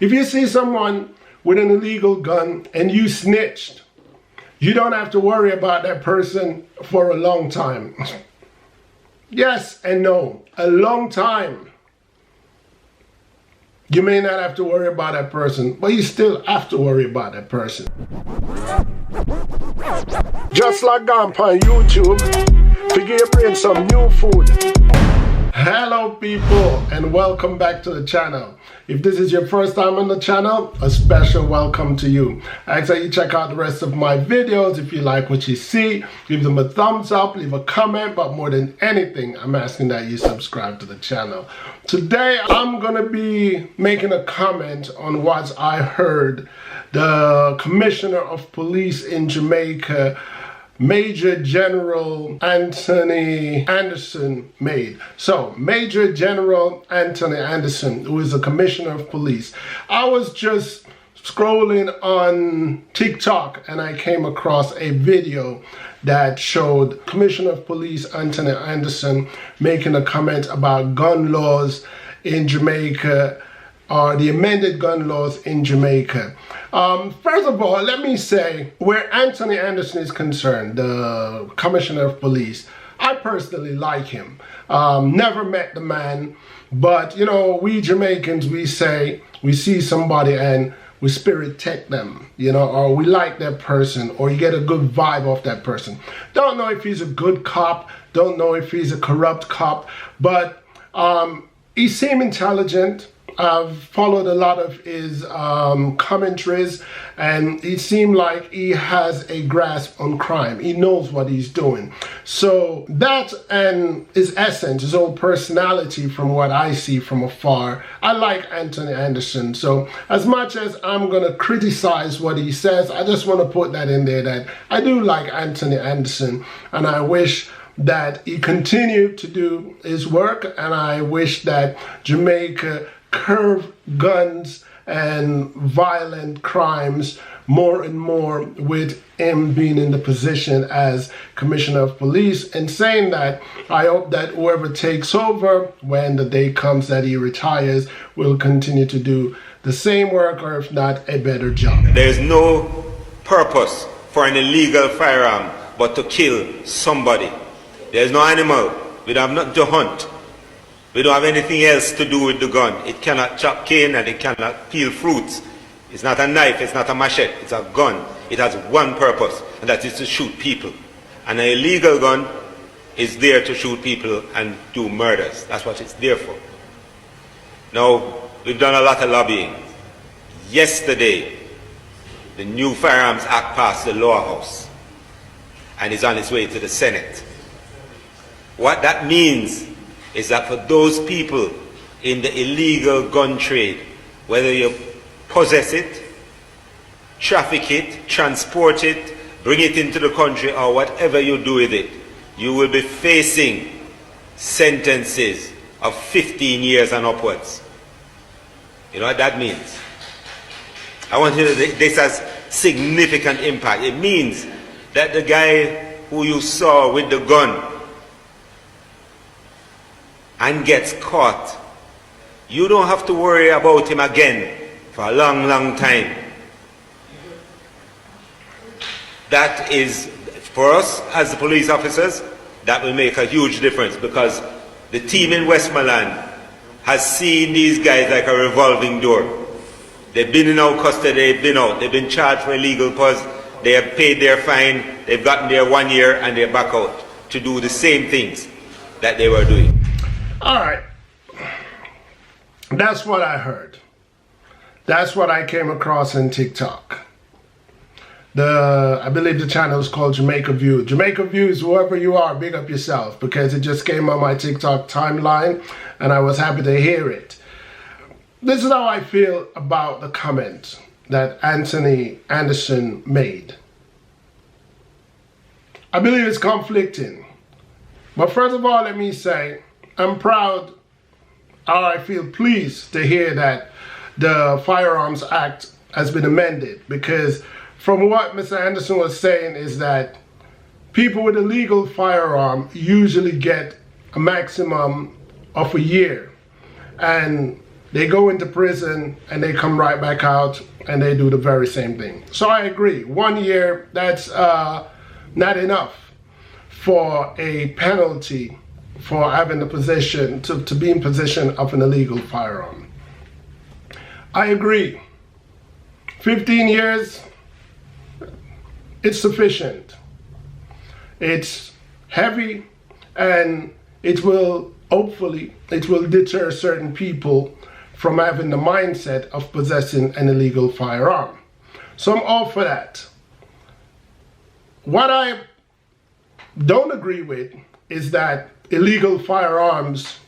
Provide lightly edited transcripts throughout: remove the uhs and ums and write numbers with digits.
If you see someone with an illegal gun and you snitched, you don't have to worry about that person for a long time. Yes and no. A long time. You may not have to worry about that person, but you still have to worry about that person. Just like gone on YouTube, to give your brain some new food. Hello people, and welcome back to the channel. If this is your first time on the channel, a special welcome to you. I ask that you check out the rest of my videos. If you like what you see, give them a thumbs up, leave a comment, but more than anything, I'm asking that you subscribe to the channel. Today, I'm gonna be making a comment on what I heard the Commissioner of Police in Jamaica, Major General Anthony Anderson made. So, Major General Anthony Anderson, who is the Commissioner of Police. I was just scrolling on TikTok and I came across a video that showed Commissioner of Police Anthony Anderson making a comment about gun laws in Jamaica, or the amended gun laws in Jamaica. First of all, let me say, where Anthony Anderson is concerned, the Commissioner of Police, I personally like him. Never met the man, but you know, we Jamaicans, we say, we see somebody and we spirit take them, you know, or we like that person, or you get a good vibe off that person. Don't know if he's a good cop, don't know if he's a corrupt cop, but he seemed intelligent. I've followed a lot of his commentaries, and it seemed like he has a grasp on crime. He knows what he's doing. So that and his essence, his whole personality, from what I see from afar, I like Anthony Anderson. So as much as I'm going to criticize what he says, I just want to put that in there that I do like Anthony Anderson, and I wish that he continued to do his work, and I wish that Jamaica curb guns and violent crimes more and more, with him being in the position as Commissioner of Police. And saying that, I hope that whoever takes over when the day comes that he retires will continue to do the same work, or if not, a better job. There's no purpose for an illegal firearm but to kill somebody. There's no animal. We don't have nothing to hunt. We don't have anything else to do with the gun. It cannot chop cane and it cannot peel fruits. It's not a knife, it's not a machete, it's a gun. It has one purpose, and that is to shoot people. And an illegal gun is there to shoot people and do murders. That's what it's there for. Now, we've done a lot of lobbying. Yesterday, the new Firearms Act passed the Lower House and is on its way to the Senate. What that means is that for those people in the illegal gun trade, whether you possess it, traffic it, transport it, bring it into the country, or whatever you do with it, you will be facing sentences of 15 years and upwards. You know what that means? I want you to know this has significant impact. It means that the guy who you saw with the gun and gets caught, you don't have to worry about him again for a long, long time. That is, for us as the police officers, that will make a huge difference, because the team in Westmoreland has seen these guys like a revolving door. They've been in our custody, they've been out, they've been charged for illegal pause, they have paid their fine, they've gotten their 1 year, and they're back out to do the same things that they were doing. All right, that's what I heard. That's what I came across in TikTok. I believe the channel is called Jamaica View. Jamaica Views, whoever you are, big up yourself, because it just came on my TikTok timeline and I was happy to hear it. This is how I feel about the comment that Anthony Anderson made. I believe it's conflicting. But first of all, let me say, I'm proud, or I feel pleased to hear that the Firearms Act has been amended, because from what Mr. Anderson was saying is that people with a legal firearm usually get a maximum of a year. And They go into prison and they come right back out and they do the very same thing. So I agree, 1 year, that's not enough for a penalty for having the possession, to be in possession of an illegal firearm. I agree. 15 years, it's sufficient. It's heavy, and it will, hopefully, it will deter certain people from having the mindset of possessing an illegal firearm. So I'm all for that. What I don't agree with is that illegal firearms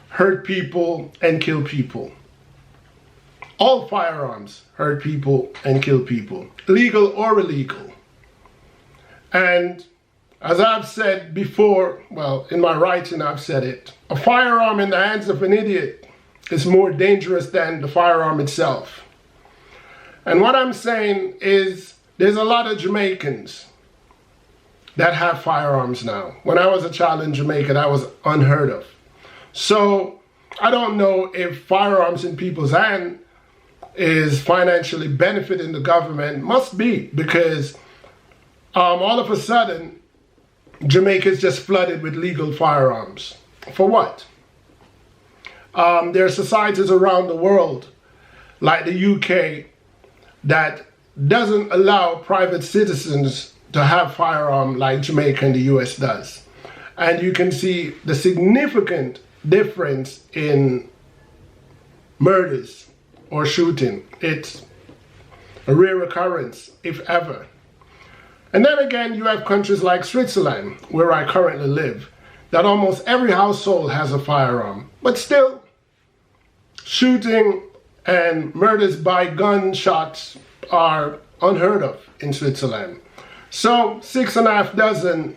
hurt people and kill people. All firearms hurt people and kill people, legal or illegal. And as I've said before, well, in my writing I've said it, a firearm in the hands of an idiot is more dangerous than the firearm itself. And what I'm saying is there's a lot of Jamaicans that have firearms now. When I was a child in Jamaica, that was unheard of. So I don't know if firearms in people's hands is financially benefiting the government. Must be, because all of a sudden Jamaica is just flooded with legal firearms. For what? There are societies around the world, like the UK, that doesn't allow private citizens to have firearms like Jamaica and the US does. And you can see the significant difference in murders or shooting. It's a rare occurrence, if ever. And then again, you have countries like Switzerland, where I currently live, that almost every household has a firearm. But still, shooting and murders by gunshots are unheard of in Switzerland. So 6.5 dozen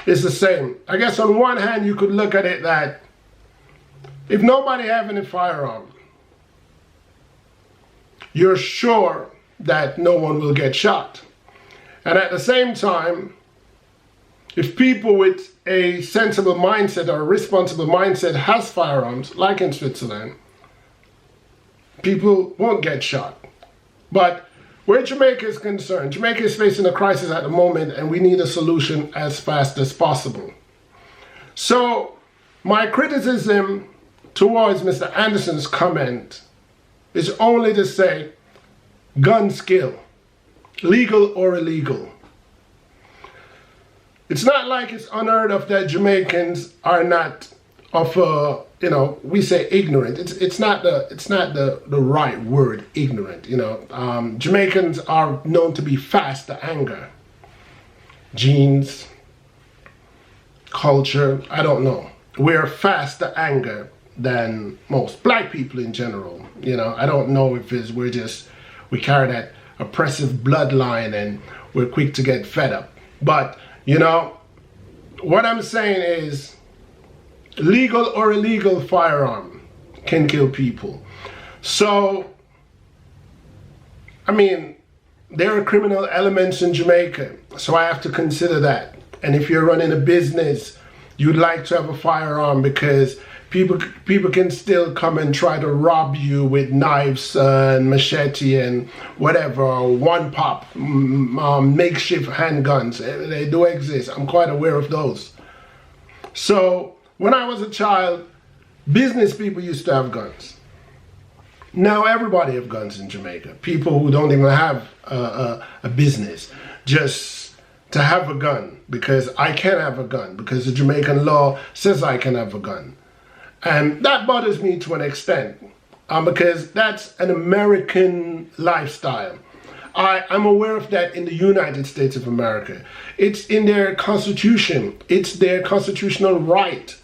is the same. I guess on one hand, you could look at it that if nobody having a firearm, you're sure that no one will get shot. And at the same time, if people with a sensible mindset or a responsible mindset has firearms, like in Switzerland, people won't get shot. But where Jamaica is concerned, Jamaica is facing a crisis at the moment, and we need a solution as fast as possible. So my criticism towards Mr. Anderson's comment is only to say, guns kill, legal or illegal. It's not like it's unheard of that Jamaicans are not of we say ignorant. It's not the right word, ignorant. Jamaicans are known to be fast to anger. Genes, culture, I don't know. We're fast to anger than most black people in general. I don't know if it's we carry that oppressive bloodline and we're quick to get fed up. But what I'm saying is, legal or illegal firearm can kill people. So there are criminal elements in Jamaica, so I have to consider that. And if you're running a business, you'd like to have a firearm because people can still come and try to rob you with knives and machete and whatever, one pop, makeshift handguns. They do exist. I'm quite aware of those. So when I was a child, business people used to have guns. Now everybody have guns in Jamaica. People who don't even have a business, just to have a gun, because I can have a gun, because the Jamaican law says I can have a gun. And that bothers me to an extent, because that's an American lifestyle. I'm aware of that in the United States of America. It's in their constitution. It's their constitutional right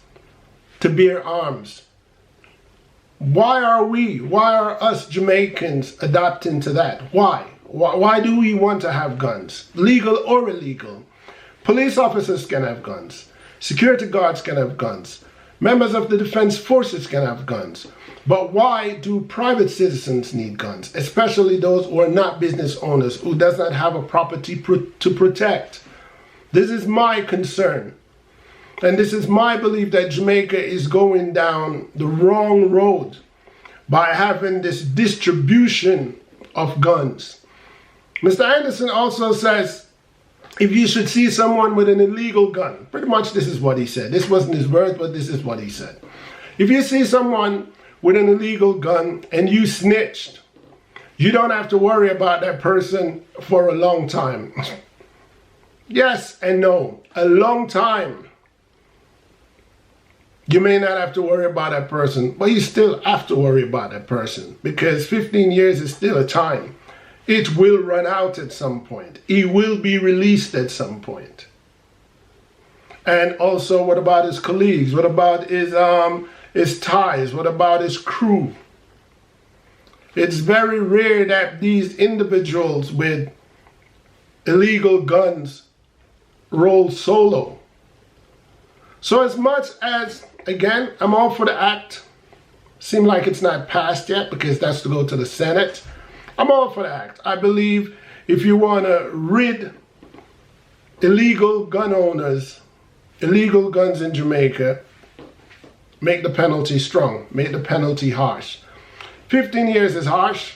to bear arms. Why are us Jamaicans adapting to that? Why do we want to have guns, legal or illegal? Police officers can have guns. Security guards can have guns. Members of the defense forces can have guns. But why do private citizens need guns, especially those who are not business owners, who does not have a property to protect? This is my concern. And this is my belief that Jamaica is going down the wrong road by having this distribution of guns. Mr. Anderson also says, if you should see someone with an illegal gun, pretty much this is what he said. This wasn't his words, but this is what he said. If you see someone with an illegal gun and you snitched, you don't have to worry about that person for a long time. Yes and no. A long time. You may not have to worry about that person, but you still have to worry about that person because 15 years is still a time. It will run out at some point. He will be released at some point. And also, what about his colleagues? What about his ties? What about his crew? It's very rare that these individuals with illegal guns roll solo. So as much as, again, I'm all for the act, seems like it's not passed yet because that's to go to the Senate. I'm all for the act. I believe if you want to rid illegal gun owners, illegal guns in Jamaica, make the penalty strong, make the penalty harsh. 15 years is harsh,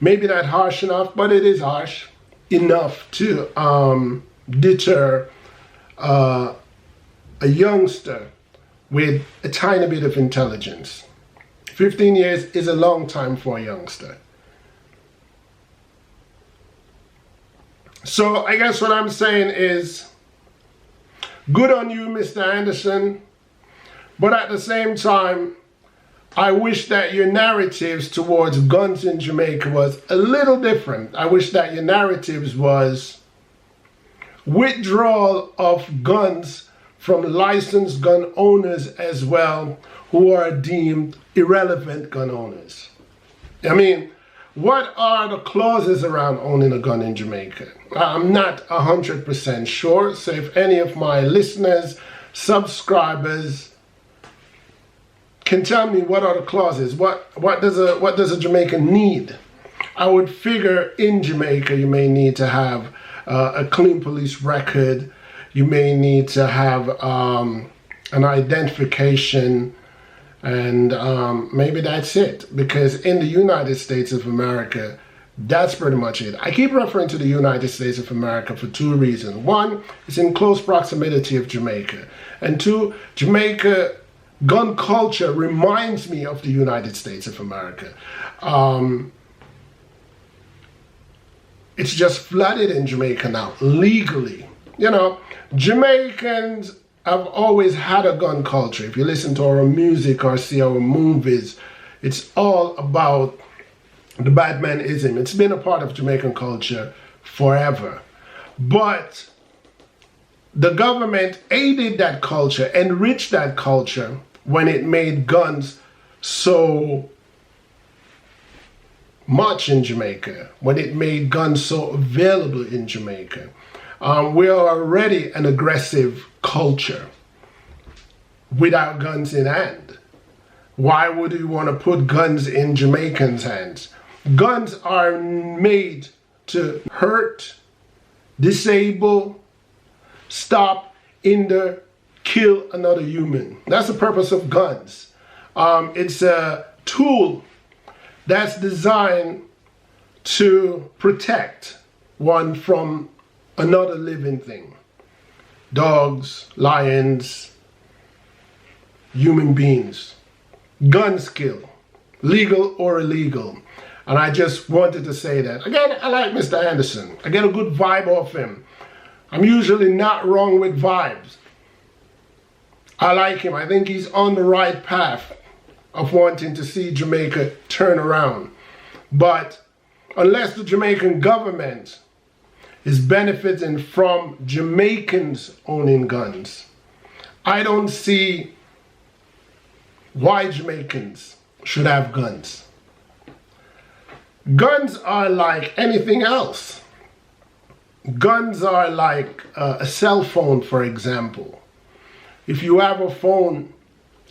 maybe not harsh enough, but it is harsh enough to deter a youngster with a tiny bit of intelligence. 15 years is a long time for a youngster. So I guess what I'm saying is, good on you, Mr. Anderson, but at the same time, I wish that your narratives towards guns in Jamaica was a little different. I wish that your narratives was withdrawal of guns from licensed gun owners as well, who are deemed irrelevant gun owners. I mean, what are the clauses around owning a gun in Jamaica? I'm not 100% sure, so if any of my listeners, subscribers, can tell me what are the clauses, what does a Jamaican need? I would figure in Jamaica you may need to have a clean police record, you may need to have an identification, and maybe that's it, because in the United States of America, that's pretty much it. I keep referring to the United States of America for two reasons. One, it's in close proximity of Jamaica. And two, Jamaica gun culture reminds me of the United States of America. It's just flooded in Jamaica now, legally. You know, Jamaicans have always had a gun culture. If you listen to our music or see our movies, it's all about the badmanism. It's been a part of Jamaican culture forever. But the government aided that culture, enriched that culture when it made guns so much in Jamaica, when it made guns so available in Jamaica. We are already an aggressive culture without guns in hand. Why would you want to put guns in Jamaicans' hands? Guns are made to hurt, disable, stop, hinder, kill another human. That's the purpose of guns. It's a tool that's designed to protect one from another living thing. Dogs, lions, human beings. Guns kill, legal or illegal. And I just wanted to say that. Again, I like Mr. Anderson. I get a good vibe off him. I'm usually not wrong with vibes. I like him. I think he's on the right path of wanting to see Jamaica turn around. But unless the Jamaican government is benefiting from Jamaicans owning guns, I don't see why Jamaicans should have guns. Guns are like anything else. Guns are like a cell phone, for example. If you have a phone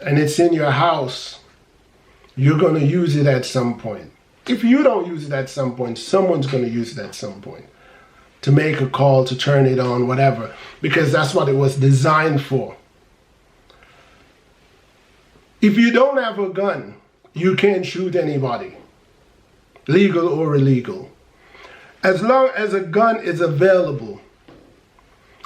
and it's in your house, you're going to use it at some point. If you don't use it at some point, someone's going to use it at some point. To make a call, to turn it on, whatever. Because that's what it was designed for. If you don't have a gun you can't shoot anybody, legal or illegal. As long as a gun is available,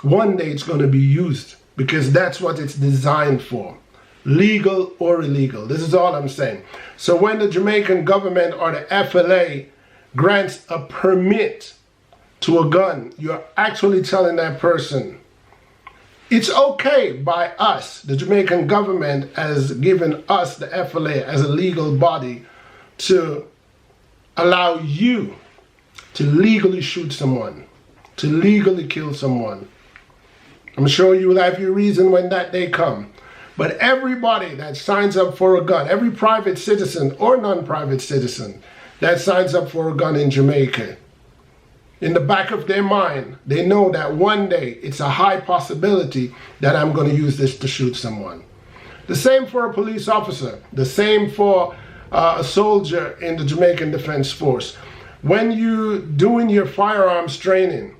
one day it's going to be used because that's what it's designed for, legal or illegal. This is all I'm saying. So when the Jamaican government or the FLA grants a permit to a gun, you're actually telling that person, it's okay by us. The Jamaican government has given us, the FLA, as a legal body to allow you to legally shoot someone, to legally kill someone. I'm sure you will have your reason when that day comes. But everybody that signs up for a gun, every private citizen or non-private citizen that signs up for a gun in Jamaica, in the back of their mind, they know that one day it's a high possibility that I'm going to use this to shoot someone. The same for a police officer, the same for a soldier in the Jamaican Defense Force. When you're doing your firearms training,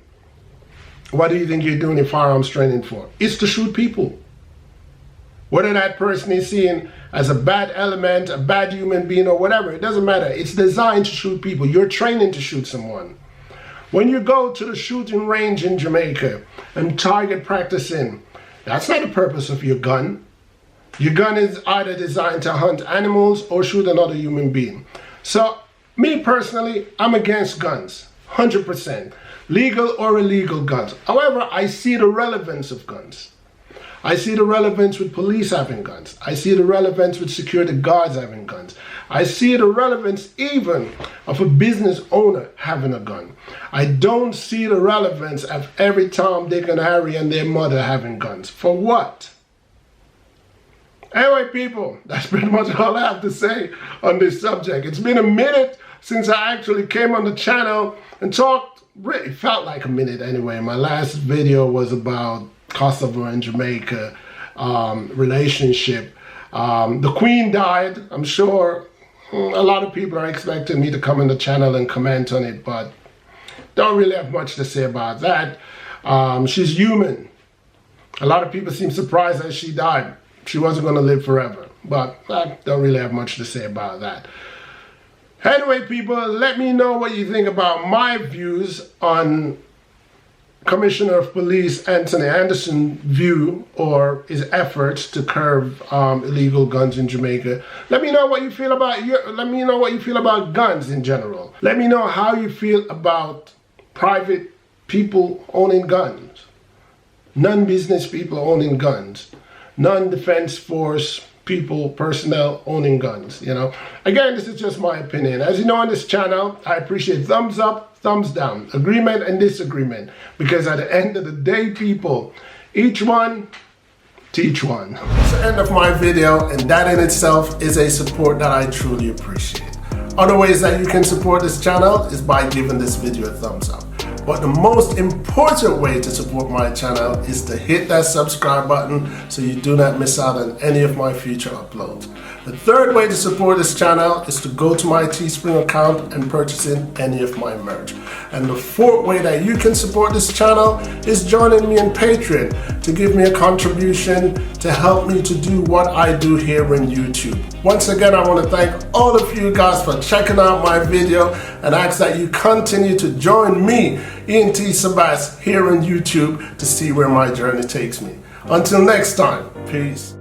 what do you think you're doing your firearms training for? It's to shoot people. Whether that person is seen as a bad element, a bad human being or whatever, it doesn't matter. It's designed to shoot people. You're training to shoot someone. When you go to the shooting range in Jamaica and target practicing, that's not the purpose of your gun. Your gun is either designed to hunt animals or shoot another human being. So, me personally, I'm against guns, 100%. Legal or illegal guns. However, I see the relevance of guns. I see the relevance with police having guns. I see the relevance with security guards having guns. I see the relevance even of a business owner having a gun. I don't see the relevance of every Tom, Dick, and Harry and their mother having guns. For what? Anyway, people, that's pretty much all I have to say on this subject. It's been a minute since I actually came on the channel and talked. Really felt like a minute anyway. My last video was about Kosovo and Jamaica relationship. The Queen died. I'm sure a lot of people are expecting me to come on the channel and comment on it, but don't really have much to say about that. She's human. A lot of people seem surprised that she died. She wasn't going to live forever, but I don't really have much to say about that. Anyway, people, let me know what you think about my views on Commissioner of Police Anthony Anderson's view or his efforts to curb illegal guns in Jamaica. Let me know what you feel about guns in general. Let me know how you feel about private people owning guns, non-business people owning guns, non-defense force people, personnel owning guns, you know. Again, this is just my opinion. As you know on this channel, I appreciate thumbs up, thumbs down, agreement and disagreement, because at the end of the day, people, each one teach one. It's the end of my video, and that in itself is a support that I truly appreciate. Other ways that you can support this channel is by giving this video a thumbs up. But the most important way to support my channel is to hit that subscribe button so you do not miss out on any of my future uploads. The third way to support this channel is to go to my Teespring account and purchase in any of my merch. And the fourth way that you can support this channel is joining me on Patreon to give me a contribution to help me to do what I do here on YouTube. Once again, I want to thank all of you guys for checking out my video and ask that you continue to join me, ENT Sabas, here on YouTube to see where my journey takes me. Until next time, peace.